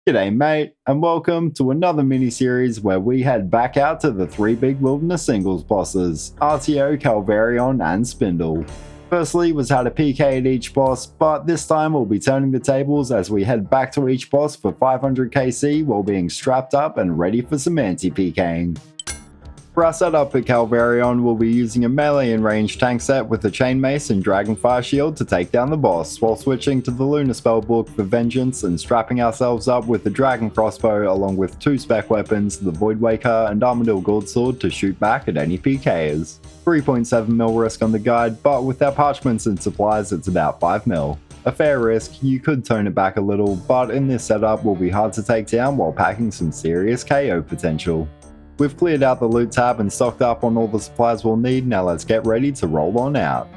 G'day mate, and welcome to another mini-series where we head back out to the three big wilderness singles bosses, RTO, Calvarion, and Spindle. Firstly was how to PK at each boss, but this time we'll be turning the tables as we head back to each boss for 500 KC while being strapped up and ready for some anti-PKing. For our setup at Calvarion, we'll be using a melee and ranged tank set with a chain mace and dragonfire shield to take down the boss, while switching to the lunar spellbook for vengeance and strapping ourselves up with the dragon crossbow along with two spec weapons, the Void Waker and Armadillo Gourdsword to shoot back at any PKers. 3.7 mil risk on the guide, but with our parchments and supplies it's about 5 mil. A fair risk, you could tone it back a little, but in this setup will be hard to take down while packing some serious KO potential. We've cleared out the loot tab and stocked up on all the supplies we'll need, now let's get ready to roll on out.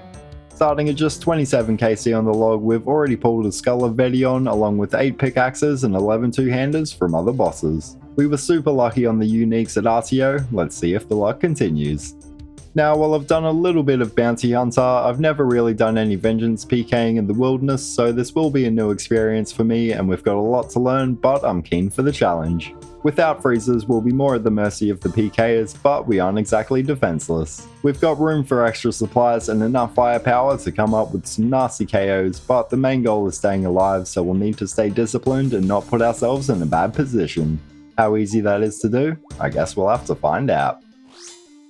Starting at just 27 KC on the log, we've already pulled a Skull of Vedion along with 8 pickaxes and 11 two-handers from other bosses. We were super lucky on the uniques at RTO, let's see if the luck continues. Now, while I've done a little bit of Bounty Hunter, I've never really done any Vengeance PKing in the wilderness, so this will be a new experience for me and we've got a lot to learn, but I'm keen for the challenge. Without freezers, we'll be more at the mercy of the PKers, but we aren't exactly defenseless. We've got room for extra supplies and enough firepower to come up with some nasty KOs, but the main goal is staying alive, so we'll need to stay disciplined and not put ourselves in a bad position. How easy that is to do? I guess we'll have to find out.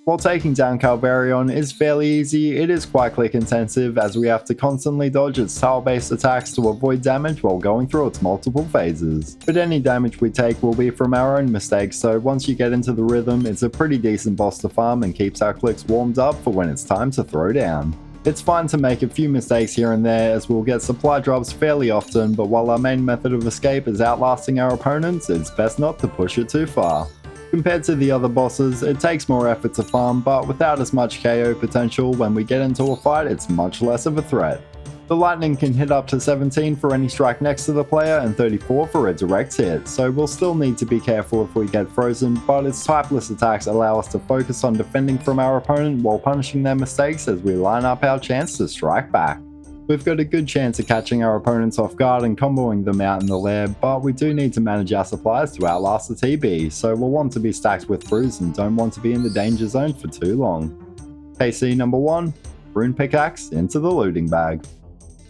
While taking down Calvarion is fairly easy, it is quite click intensive as we have to constantly dodge its tile-based attacks to avoid damage while going through its multiple phases. But any damage we take will be from our own mistakes, so once you get into the rhythm, it's a pretty decent boss to farm and keeps our clicks warmed up for when it's time to throw down. It's fine to make a few mistakes here and there as we'll get supply drops fairly often, but while our main method of escape is outlasting our opponents, it's best not to push it too far. Compared to the other bosses, it takes more effort to farm, but without as much KO potential, when we get into a fight it's much less of a threat. The lightning can hit up to 17 for any strike next to the player and 34 for a direct hit, so we'll still need to be careful if we get frozen, but its typeless attacks allow us to focus on defending from our opponent while punishing their mistakes as we line up our chance to strike back. We've got a good chance of catching our opponents off guard and comboing them out in the lair, but we do need to manage our supplies to outlast the TB, so we'll want to be stacked with brews and don't want to be in the danger zone for too long. KC number 1, Rune Pickaxe into the looting bag.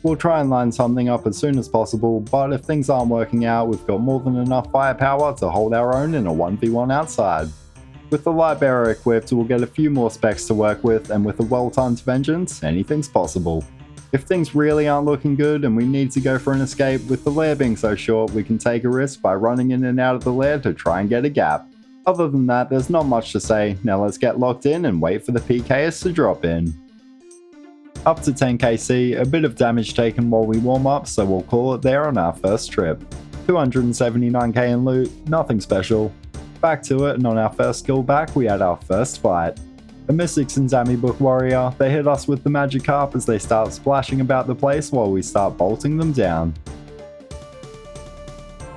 We'll try and line something up as soon as possible, but if things aren't working out, we've got more than enough firepower to hold our own in a 1v1 outside. With the light bearer equipped, we'll get a few more specs to work with, and with a well-timed vengeance, anything's possible. If things really aren't looking good and we need to go for an escape, with the lair being so short we can take a risk by running in and out of the lair to try and get a gap. Other than that, there's not much to say, now let's get locked in and wait for the PKs to drop in. Up to 10 KC, a bit of damage taken while we warm up, so we'll call it there on our first trip. 279k in loot, nothing special. Back to it, and on our first skill back we had our first fight. A Mystics and Zami Book Warrior, they hit us with the magic harp as they start splashing about the place while we start bolting them down.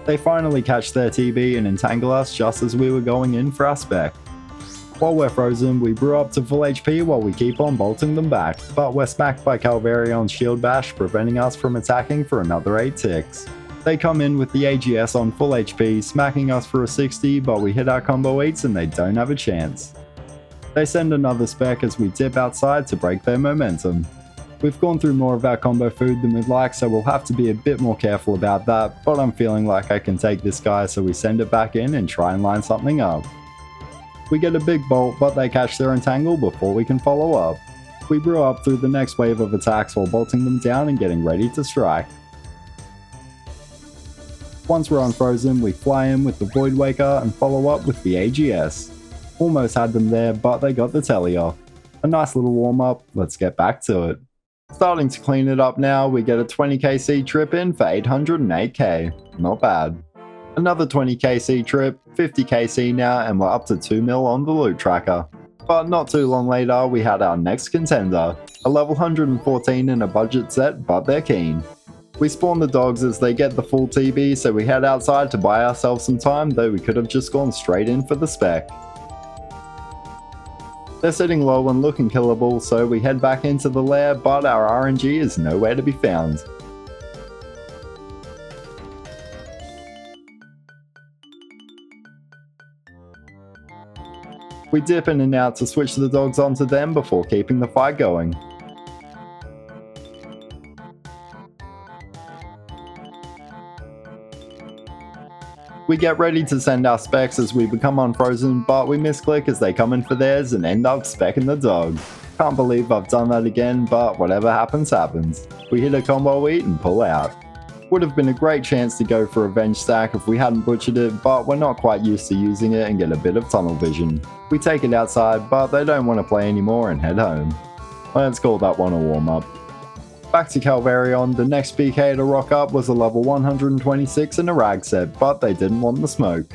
They finally catch their TB and entangle us just as we were going in for our spec. While we're frozen, we brew up to full HP while we keep on bolting them back, but we're smacked by Calvarion's shield bash, preventing us from attacking for another 8 ticks. They come in with the AGS on full HP, smacking us for a 60, but we hit our combo 8s and they don't have a chance. They send another spec as we dip outside to break their momentum. We've gone through more of our combo food than we'd like, so we'll have to be a bit more careful about that, but I'm feeling like I can take this guy, so we send it back in and try and line something up. We get a big bolt, but they catch their entangle before we can follow up. We brew up through the next wave of attacks while bolting them down and getting ready to strike. Once we're unfrozen, we fly in with the Void Waker and follow up with the AGS. Almost had them there, but they got the telly off. A nice little warm up, let's get back to it. Starting to clean it up now, we get a 20kc trip in for 808k, not bad. Another 20kc trip, 50kc now, and we're up to 2 mil on the loot tracker. But not too long later, we had our next contender, a level 114 in a budget set, but they're keen. We spawn the dogs as they get the full TB, so we head outside to buy ourselves some time, though we could have just gone straight in for the spec. They're sitting low and looking killable, so we head back into the lair, but our RNG is nowhere to be found. We dip in and out to switch the dogs onto them before keeping the fight going. We get ready to send our specs as we become unfrozen, but we misclick as they come in for theirs and end up specking the dog. Can't believe I've done that again, but whatever happens, happens. We hit a combo eat and pull out. Would have been a great chance to go for Revenge Stack if we hadn't butchered it, but we're not quite used to using it and get a bit of tunnel vision. We take it outside, but they don't want to play anymore and head home. Let's call that one a warm-up. Back to Calvarion, the next PK to rock up was a level 126 in a rag set, but they didn't want the smoke.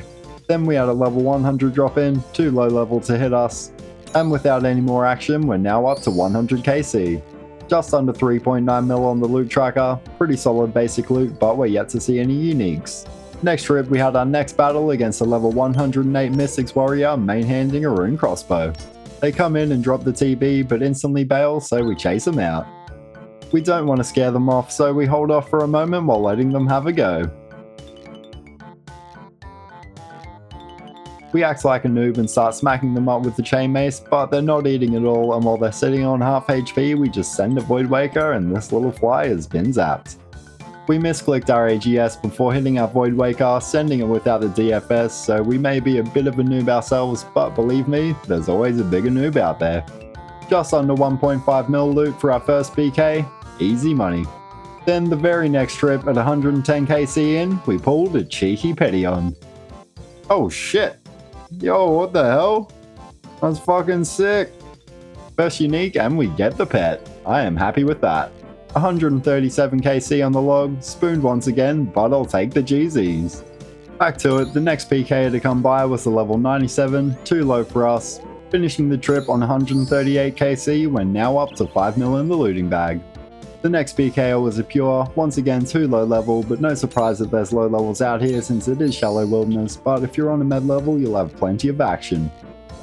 Then we had a level 100 drop in, too low level to hit us, and without any more action, we're now up to 100 KC. Just under 3.9 mil on the loot tracker, pretty solid basic loot, but we're yet to see any uniques. Next trip, we had our next battle against a level 108 Mystics Warrior main-handing a rune crossbow. They come in and drop the TB, but instantly bail, so we chase them out. We don't want to scare them off, so we hold off for a moment while letting them have a go. We act like a noob and start smacking them up with the chain mace, but they're not eating it all, and while they're sitting on half HP, we just send a Void Waker and this little fly has been zapped. We misclicked our AGS before hitting our Void Waker, sending it without the DFS, so we may be a bit of a noob ourselves, but believe me, there's always a bigger noob out there. Just under 1.5 mil loot for our first PK, easy money. Then the very next trip at 110 KC in, we pulled a cheeky Pettion. Oh shit! Yo, what the hell? That's fucking sick. First unique and we get the pet. I am happy with that. 137 KC on the log, spooned once again, but I'll take the GZs. Back to it, the next PK to come by was the level 97, too low for us. Finishing the trip on 138 KC, we're now up to 5 mil in the looting bag. The next PK was a pure, once again too low level, but no surprise that there's low levels out here since it is shallow wilderness, but if you're on a med level you'll have plenty of action.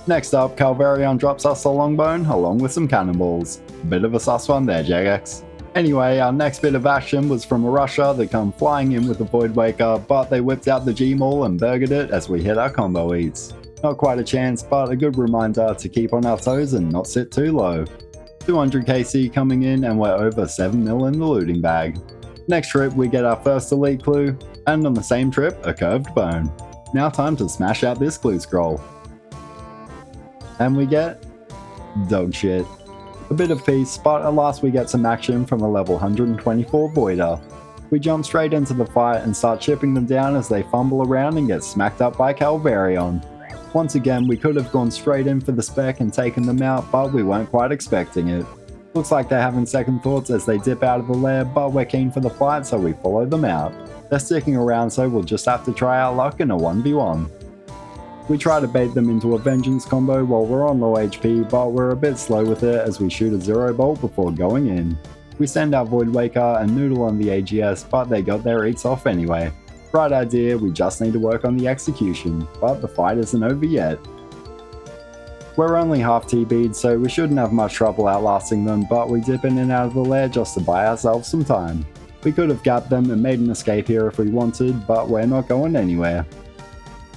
Next up, Calvarion drops us a longbone along with some cannonballs. Bit of a sus one there, Jagex. Anyway, our next bit of action was from a rusher that come flying in with a Void Waker, but they whipped out the G-Maul and burgered it as we hit our combo eats. Not quite a chance, but a good reminder to keep on our toes and not sit too low. 200 KC coming in and we're over 7 mil in the looting bag. Next trip we get our first elite clue, and on the same trip a curved bone. Now time to smash out this clue scroll. And we get dog shit. A bit of peace, but at last we get some action from a level 124 Voider. We jump straight into the fight and start chipping them down as they fumble around and get smacked up by Calvarion. Once again, we could have gone straight in for the spec and taken them out, but we weren't quite expecting it. Looks like they're having second thoughts as they dip out of the lair, but we're keen for the fight, so we follow them out. They're sticking around, so we'll just have to try our luck in a 1v1. We try to bait them into a vengeance combo while we're on low HP, but we're a bit slow with it as we shoot a zero bolt before going in. We send our Void Waker and noodle on the AGS, but they got their eats off anyway. Right idea, we just need to work on the execution, but the fight isn't over yet. We're only half TB'd, so we shouldn't have much trouble outlasting them, but we dip in and out of the lair just to buy ourselves some time. We could have gapped them and made an escape here if we wanted, but we're not going anywhere.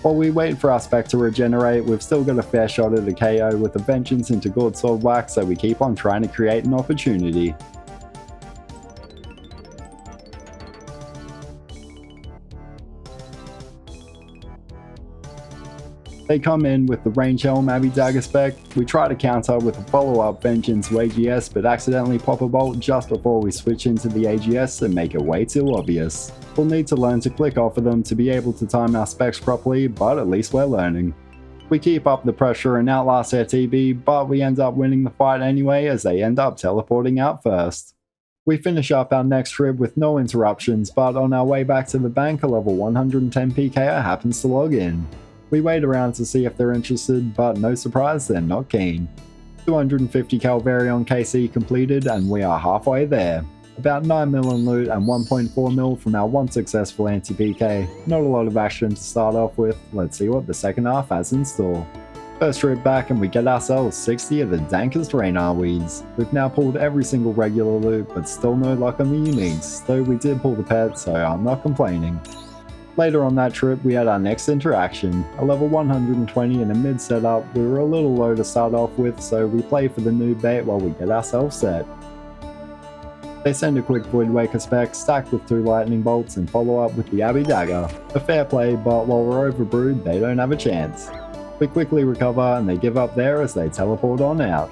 While we wait for our spec to regenerate, we've still got a fair shot at a KO with a vengeance into Gourd Sword Whack, so we keep on trying to create an opportunity. They come in with the Range Helm Abbey Dagger spec. We try to counter with a follow-up Vengeance to AGS, but accidentally pop a bolt just before we switch into the AGS and make it way too obvious. We'll need to learn to click off of them to be able to time our specs properly, but at least we're learning. We keep up the pressure and outlast their TB, but we end up winning the fight anyway as they end up teleporting out first. We finish up our next trip with no interruptions, but on our way back to the bank, a level 110 PKer happens to log in. We wait around to see if they're interested, but no surprise, they're not keen. 250 Calvarion KC completed and we are halfway there. About 9 mil in loot and 1.4 mil from our one successful anti-PK. Not a lot of action to start off with, let's see what the second half has in store. First trip back and we get ourselves 60 of the dankest Raynar weeds. We've now pulled every single regular loot, but still no luck on the uniques, though we did pull the pet, so I'm not complaining. Later on that trip, we had our next interaction, a level 120 in a mid setup. We were a little low to start off with, so we play for the noob bait while we get ourselves set. They send a quick Void Waker spec stacked with 2 lightning bolts and follow up with the Abbey Dagger. A fair play, but while we're overbrewed, they don't have a chance. We quickly recover and they give up there as they teleport on out.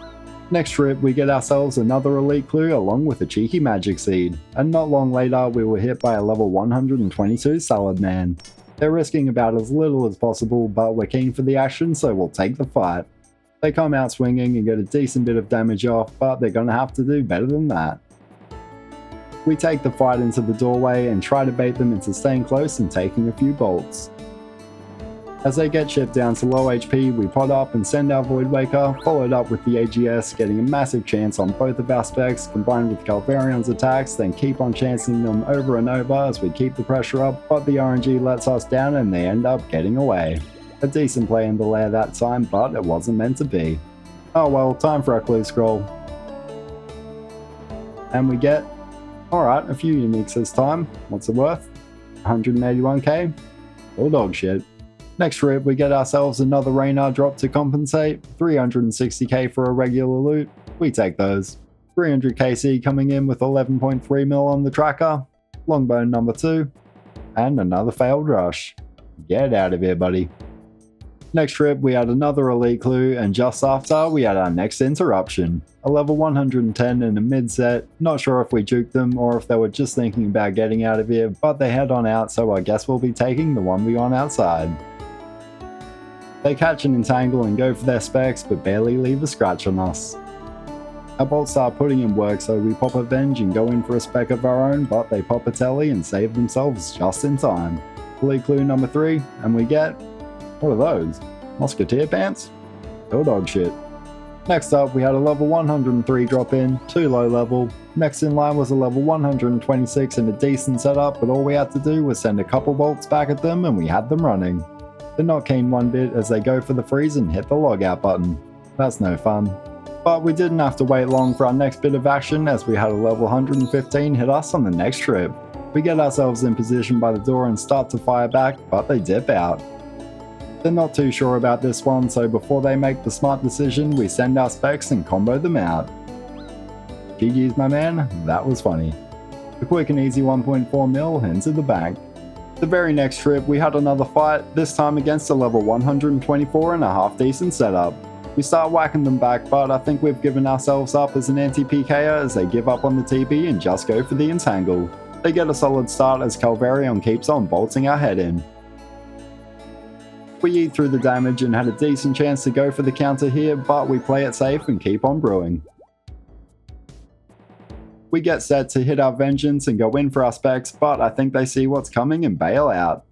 Next trip, we get ourselves another elite clue along with a cheeky magic seed, and not long later we were hit by a level 122 Salad Man. They're risking about as little as possible, but we're keen for the action, so we'll take the fight. They come out swinging and get a decent bit of damage off, but they're gonna have to do better than that. We take the fight into the doorway and try to bait them into staying close and taking a few bolts. As they get chipped down to low HP, we pot up and send our Void Waker, followed up with the AGS, getting a massive chance on both of our specs, combined with Calvarion's attacks, then keep on chancing them over and over as we keep the pressure up, but the RNG lets us down and they end up getting away. A decent play in the lair that time, but it wasn't meant to be. Oh well, time for our clue scroll. And we get, alright, a few uniques this time. What's it worth? 181k? All dog shit. Next trip, we get ourselves another Raynar drop to compensate, 360k for a regular loot, we take those. 300 KC coming in with 11.3 mil on the tracker, Longbone number 2, and another failed rush. Get out of here, buddy. Next trip, we had another elite clue, and just after, we had our next interruption. A level 110 in a mid set, not sure if we juked them or if they were just thinking about getting out of here, but they head on out, so I guess we'll be taking the 1v1 outside. They catch and entangle and go for their specs, but barely leave a scratch on us. Our bolts start putting in work, so we pop a Venge and go in for a spec of our own, but they pop a telly and save themselves just in time. Elite clue number 3, and we get, what are those? Musketeer pants? Oh dog shit. Next up, we had a level 103 drop in, 2 low level. Next in line was a level 126 in a decent setup, but all we had to do was send a couple bolts back at them and we had them running. They're not keen one bit as they go for the freeze and hit the logout button. That's no fun. But we didn't have to wait long for our next bit of action as we had a level 115 hit us on the next trip. We get ourselves in position by the door and start to fire back, but they dip out. They're not too sure about this one, so before they make the smart decision, we send our specs and combo them out. GG's my man, that was funny. A quick and easy 1.4 mil into the bank. The very next trip, we had another fight, this time against a level 124 and a half decent setup. We start whacking them back, but I think we've given ourselves up as an anti-PKer as they give up on the TP and just go for the entangle. They get a solid start as Calvarion keeps on bolting our head in. We eat through the damage and had a decent chance to go for the counter here, but we play it safe and keep on brewing. We get set to hit our vengeance and go in for our specs, but I think they see what's coming and bail out.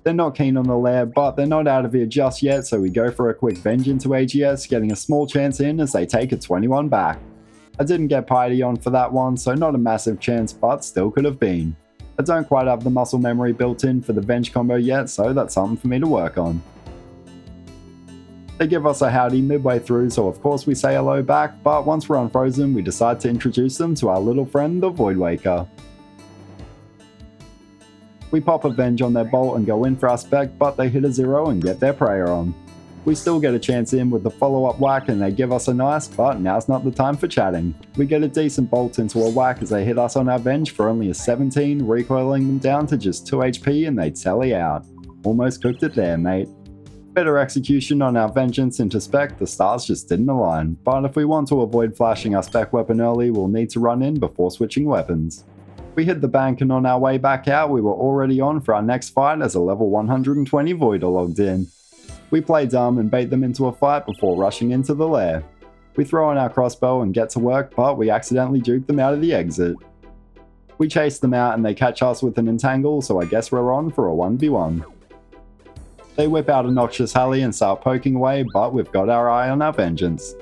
They're not keen on the lair, but they're not out of here just yet, so we go for a quick venge into AGS, getting a small chance in as they take a 21 back. I didn't get Piety on for that one, so not a massive chance, but still could have been. I don't quite have the muscle memory built in for the venge combo yet, so that's something for me to work on. They give us a howdy midway through, so of course we say hello back, but once we're unfrozen, we decide to introduce them to our little friend, the Void Waker. We pop a Venge on their bolt and go in for our spec, but they hit a 0 and get their prayer on. We still get a chance in with the follow-up whack and they give us a nice, but now's not the time for chatting. We get a decent bolt into a whack as they hit us on our Venge for only a 17, recoiling them down to just 2 HP and they tally out. Almost cooked it there, mate. Better execution on our vengeance into spec, the stars just didn't align, but if we want to avoid flashing our spec weapon early, we'll need to run in before switching weapons. We hit the bank and on our way back out, we were already on for our next fight as a level 120 Voider logged in. We play dumb and bait them into a fight before rushing into the lair. We throw in our crossbow and get to work, but we accidentally juke them out of the exit. We chase them out and they catch us with an entangle, so I guess we're on for a 1v1. They whip out a noxious Halley and start poking away, but we've got our eye on our vengeance.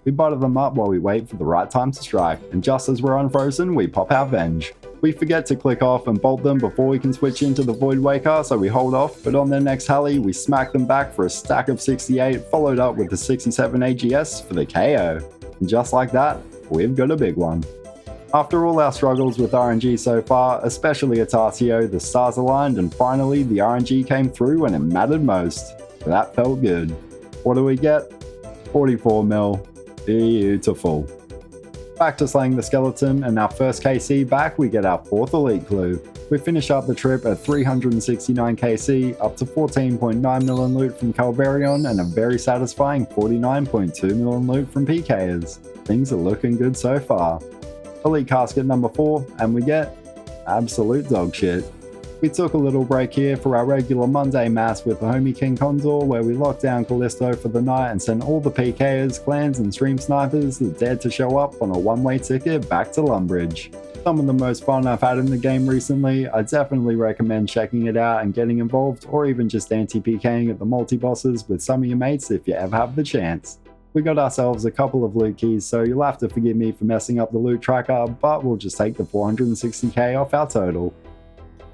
We butter them up while we wait for the right time to strike, and just as we're unfrozen, we pop our Venge. We forget to click off and bolt them before we can switch into the Void Waker, so we hold off, but on their next Halley, we smack them back for a stack of 68, followed up with the 67 AGS for the KO. And just like that, we've got a big one. After all our struggles with RNG so far, especially at RTO, the stars aligned and finally the RNG came through when it mattered most. That felt good. What do we get? 44 mil. Beautiful. Back to slaying the skeleton, and our first KC back, we get our 4th elite clue. We finish up the trip at 369 KC, up to 14.9 mil in loot from Calvarion, and a very satisfying 49.2 mil in loot from PKers. Things are looking good so far. Elite casket number 4, and we get absolute dog shit. We took a little break here for our regular Monday mass with the homie King Condor, where we locked down Callisto for the night and sent all the PKers, clans and stream snipers that dared to show up on a one-way ticket back to Lumbridge. Some of the most fun I've had in the game recently. I definitely recommend checking it out and getting involved, or even just anti-PKing at the multi-bosses with some of your mates if you ever have the chance. We got ourselves a couple of loot keys, so you'll have to forgive me for messing up the loot tracker, but we'll just take the 460k off our total.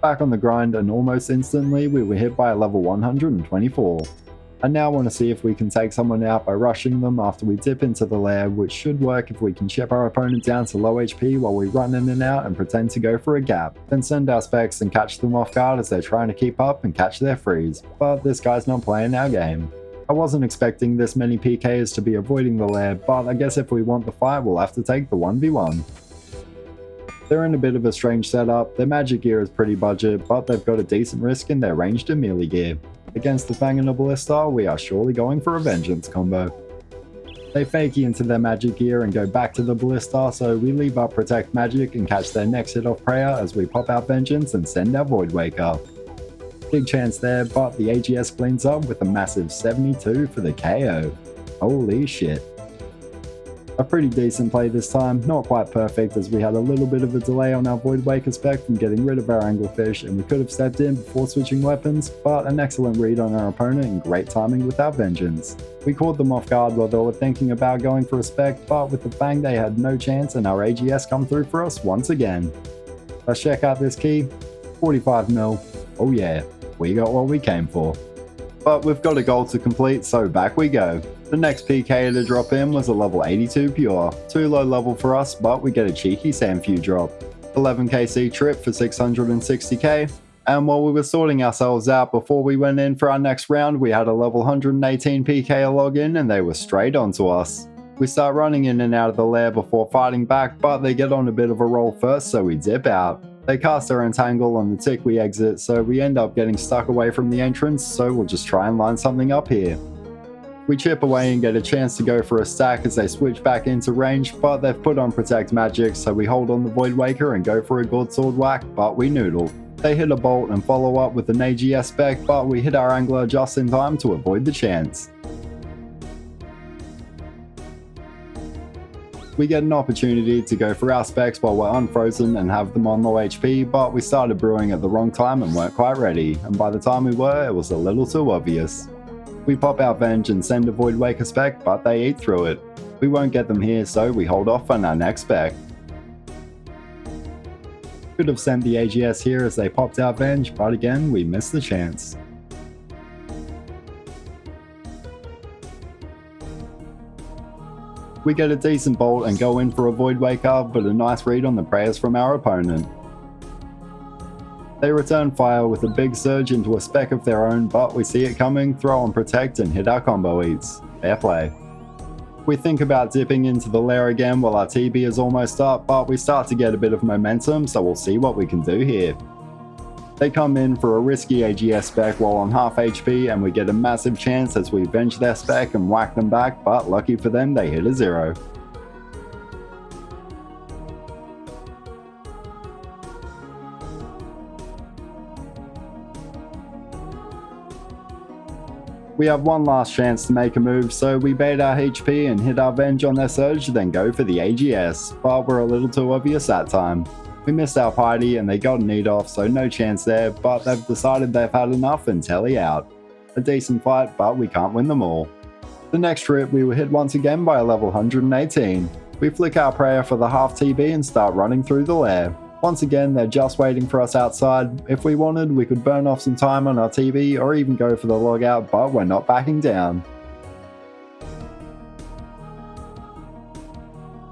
Back on the grind, and almost instantly we were hit by a level 124. I now want to see if we can take someone out by rushing them after we dip into the lair, which should work if we can chip our opponent down to low HP while we run in and out and pretend to go for a gap, then send our specs and catch them off guard as they're trying to keep up and catch their freeze, but this guy's not playing our game. I wasn't expecting this many PKs to be avoiding the lair, but I guess if we want the fight we'll have to take the 1v1. They're in a bit of a strange setup. Their magic gear is pretty budget, but they've got a decent risk in their ranged and melee gear. Against the Fang and the Ballista, we are surely going for a vengeance combo. They fakey into their magic gear and go back to the Ballista, so we leave our protect magic and catch their next hit off prayer as we pop out vengeance and send our void waker. Big chance there, but the AGS cleans up with a massive 72 for the KO. Holy shit. A pretty decent play this time, not quite perfect as we had a little bit of a delay on our Void Waker spec from getting rid of our Anglerfish, and we could have stepped in before switching weapons, but an excellent read on our opponent and great timing with our Vengeance. We caught them off guard while they were thinking about going for a spec, but with the Fang they had no chance and our AGS come through for us once again. Let's check out this key. 45 mil. Oh yeah, we got what we came for. But we've got a goal to complete, so back we go. The next PK to drop in was a level 82 pure. Too low level for us, but we get a cheeky Sandfew drop. 11kc trip for 660k. And while we were sorting ourselves out before we went in for our next round, we had a level 118 PK login and they were straight onto us. We start running in and out of the lair before fighting back, but they get on a bit of a roll first, so we dip out. They cast their entangle on the tick we exit, so we end up getting stuck away from the entrance, so we'll just try and line something up here. We chip away and get a chance to go for a stack as they switch back into range, but they've put on protect magic, so we hold on the Void Waker and go for a God Sword whack, but we noodle. They hit a bolt and follow up with an AGS spec, but we hit our angler just in time to avoid the chance. We get an opportunity to go for our specs while we're unfrozen and have them on low HP, but we started brewing at the wrong time and weren't quite ready, and by the time we were, it was a little too obvious. We pop our Venge and send a Void Waker spec, but they eat through it. We won't get them here, so we hold off on our next spec. Could have sent the AGS here as they popped our Venge, but again, we missed the chance. We get a decent bolt and go in for a Void Waker, but a nice read on the prayers from our opponent. They return fire with a big surge into a spec of their own, but we see it coming, throw on protect and hit our combo eats. Fair play. We think about dipping into the lair again while our TB is almost up, but we start to get a bit of momentum, so we'll see what we can do here. They come in for a risky AGS spec while on half HP, and we get a massive chance as we venge their spec and whack them back, but lucky for them they hit a 0. We have one last chance to make a move, so we bait our HP and hit our Venge on their surge, then go for the AGS, but we're a little too obvious that time. We missed our piety and they got an eat off, so no chance there, but they've decided they've had enough and telly out. A decent fight, but we can't win them all. The next trip we were hit once again by a level 118. We flick our prayer for the half TB and start running through the lair. Once again, they're just waiting for us outside. If we wanted, we could burn off some time on our TB or even go for the logout, but we're not backing down.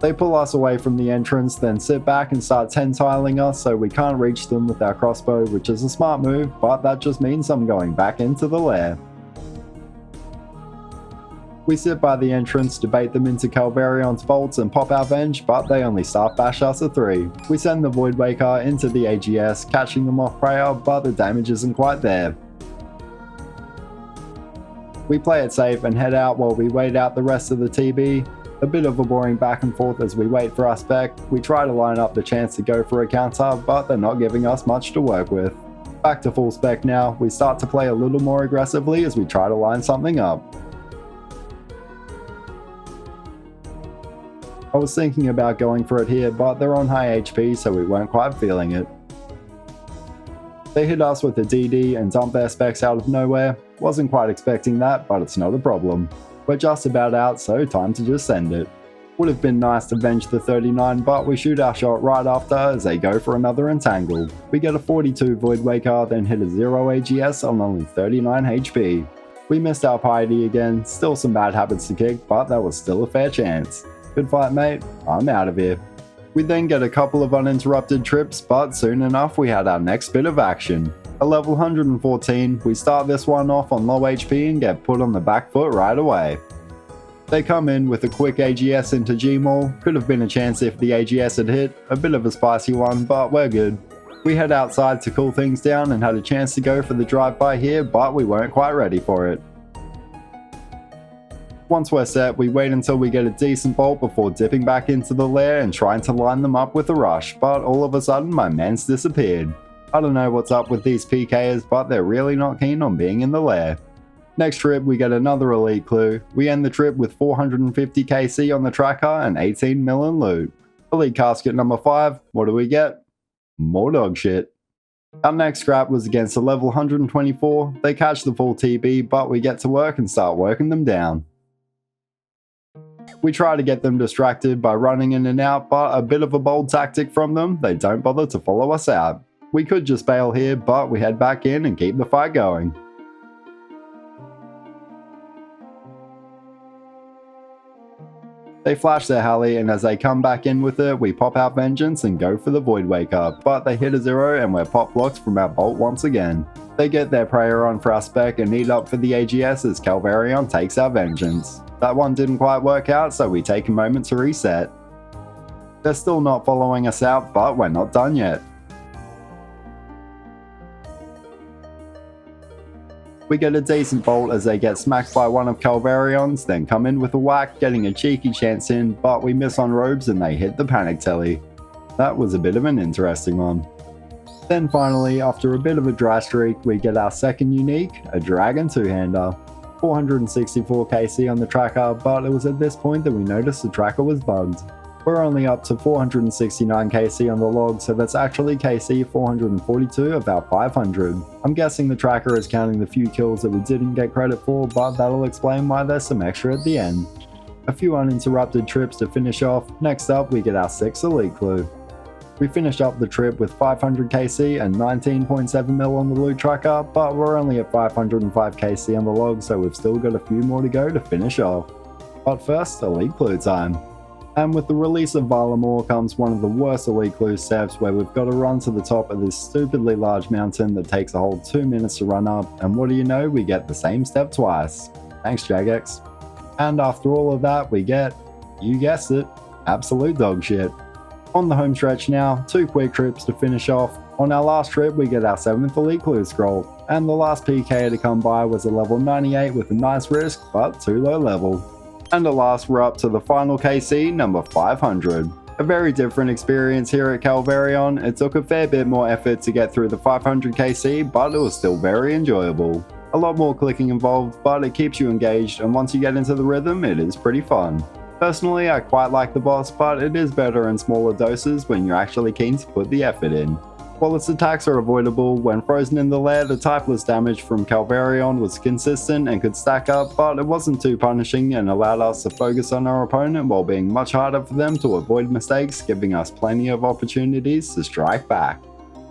They pull us away from the entrance, then sit back and start 10-tiling us so we can't reach them with our crossbow, which is a smart move, but that just means I'm going back into the lair. We sit by the entrance, debate them into Calvarion's bolts and pop our venge, but they only staff bash us a 3. We send the Voidwaker into the AGS, catching them off prayer, but the damage isn't quite there. We play it safe and head out while we wait out the rest of the TB. A bit of a boring back and forth as we wait for our spec. We try to line up the chance to go for a counter, but they're not giving us much to work with. Back to full spec now, we start to play a little more aggressively as we try to line something up. I was thinking about going for it here, but they're on high HP, so we weren't quite feeling it. They hit us with a DD and dump their specs out of nowhere. Wasn't quite expecting that, but it's not a problem. We're just about out, so time to just send it. Would have been nice to venge the 39, but we shoot our shot right after as they go for another entangle. We get a 42 Voidwaker, then hit a 0 AGS on only 39 HP. We missed our piety again, still some bad habits to kick, but that was still a fair chance. Good fight, mate. I'm out of here. We then get a couple of uninterrupted trips, but soon enough we had our next bit of action. A level 114, we start this one off on low HP and get put on the back foot right away. They come in with a quick AGS into Gmaul, could have been a chance if the AGS had hit, a bit of a spicy one, but we're good. We head outside to cool things down and had a chance to go for the drive-by here, but we weren't quite ready for it. Once we're set, we wait until we get a decent bolt before dipping back into the lair and trying to line them up with a rush, but all of a sudden my man's disappeared. I don't know what's up with these PKers, but they're really not keen on being in the lair. Next trip we get another elite clue. We end the trip with 450 KC on the tracker and 18 mil in loot. Elite casket number 5, what do we get? More dog shit. Our next scrap was against a level 124, they catch the full TB, but we get to work and start working them down. We try to get them distracted by running in and out, but a bit of a bold tactic from them, they don't bother to follow us out. We could just bail here, but we head back in and keep the fight going. They flash their Halley, and as they come back in with it, we pop out Vengeance and go for the Voidwaker, but they hit a 0 and we're pop blocked from our bolt once again. They get their prayer on for our spec and eat up for the AGS as Calvarion takes our Vengeance. That one didn't quite work out, so we take a moment to reset. They're still not following us out, but we're not done yet. We get a decent bolt as they get smacked by one of Calvarion's, then come in with a whack, getting a cheeky chance in, but we miss on robes and they hit the panic telly. That was a bit of an interesting one. Then finally, after a bit of a dry streak, we get our second unique, a Dragon 2-hander. 464 KC on the tracker, but it was at this point that we noticed the tracker was bugged. We're only up to 469 KC on the log, so that's actually KC 442 of our 500. I'm guessing the tracker is counting the few kills that we didn't get credit for, but that'll explain why there's some extra at the end. A few uninterrupted trips to finish off. Next up, we get our 6th elite clue. We finish up the trip with 500 KC and 19.7 mil on the loot tracker, but we're only at 505 KC on the log, so we've still got a few more to go to finish off. But first, elite clue time. And with the release of Valamore comes one of the worst elite clue steps, where we've got to run to the top of this stupidly large mountain that takes a whole 2 minutes to run up, and what do you know, we get the same step twice. Thanks, Jagex. And after all of that, we get, you guessed it, absolute dog shit. On the home stretch now, 2 quick trips to finish off. On our last trip, we get our 7th elite clue scroll, and the last PK to come by was a level 98 with a nice risk, but too low level. And at last, we're up to the final KC, number 500. A very different experience here at Calvarion. It took a fair bit more effort to get through the 500 KC, but it was still very enjoyable. A lot more clicking involved, but it keeps you engaged, and once you get into the rhythm, it is pretty fun. Personally, I quite like the boss, but it is better in smaller doses when you're actually keen to put the effort in. While its attacks are avoidable, when frozen in the lair, the typeless damage from Calvarion was consistent and could stack up, but it wasn't too punishing and allowed us to focus on our opponent while being much harder for them to avoid mistakes, giving us plenty of opportunities to strike back.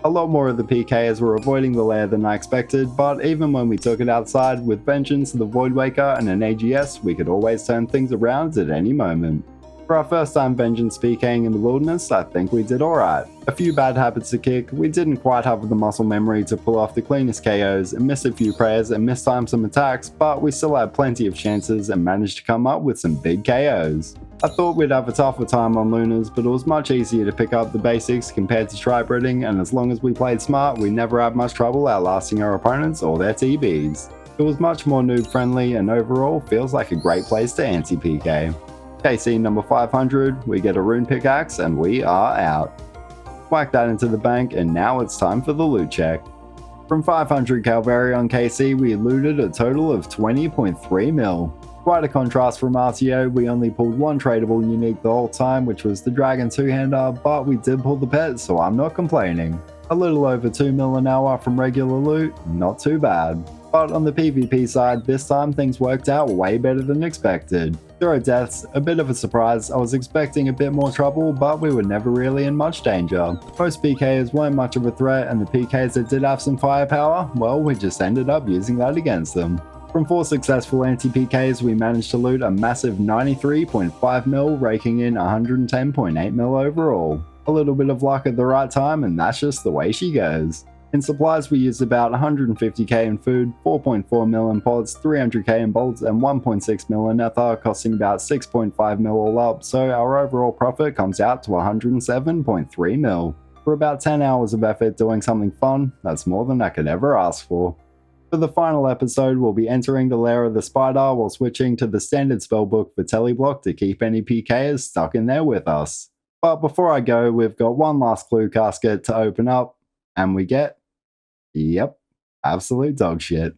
A lot more of the PKs were avoiding the lair than I expected, but even when we took it outside with Vengeance, the Voidwaker and an AGS, we could always turn things around at any moment. For our first time vengeance PKing in the wilderness, I think we did alright. A few bad habits to kick, we didn't quite have the muscle memory to pull off the cleanest KOs and missed a few prayers and mistimed some attacks, but we still had plenty of chances and managed to come up with some big KOs. I thought we'd have a tougher time on Lunas, but it was much easier to pick up the basics compared to tri-breeding, and as long as we played smart, we never had much trouble outlasting our opponents or their TBs. It was much more noob friendly and overall feels like a great place to anti-PK. KC number 500, we get a rune pickaxe and we are out. Whack that into the bank and now it's time for the loot check. From 500 Calvarion KC we looted a total of 20.3 mil. Quite a contrast from RTO, we only pulled one tradable unique the whole time, which was the Dragon 2-hander, but we did pull the pet, so I'm not complaining. A little over 2 mil an hour from regular loot, not too bad. But on the PvP side, this time things worked out way better than expected. 0 deaths, a bit of a surprise. I was expecting a bit more trouble, but we were never really in much danger. Most PKs weren't much of a threat, and the PKs that did have some firepower, well, we just ended up using that against them. From 4 successful anti-PKs, we managed to loot a massive 93.5 mil, raking in 110.8 mil overall. A little bit of luck at the right time, and that's just the way she goes. In supplies, we used about 150k in food, 4.4 mil in pods, 300k in bolts, and 1.6 mil in ether, costing about 6.5 mil all up, so our overall profit comes out to 107.3 mil. For about 10 hours of effort doing something fun, that's more than I could ever ask for. For the final episode, we'll be entering the lair of the spider while switching to the standard spellbook for Teleblock to keep any PKers stuck in there with us. But before I go, we've got one last clue casket to open up, and we get, yep, absolute dog shit.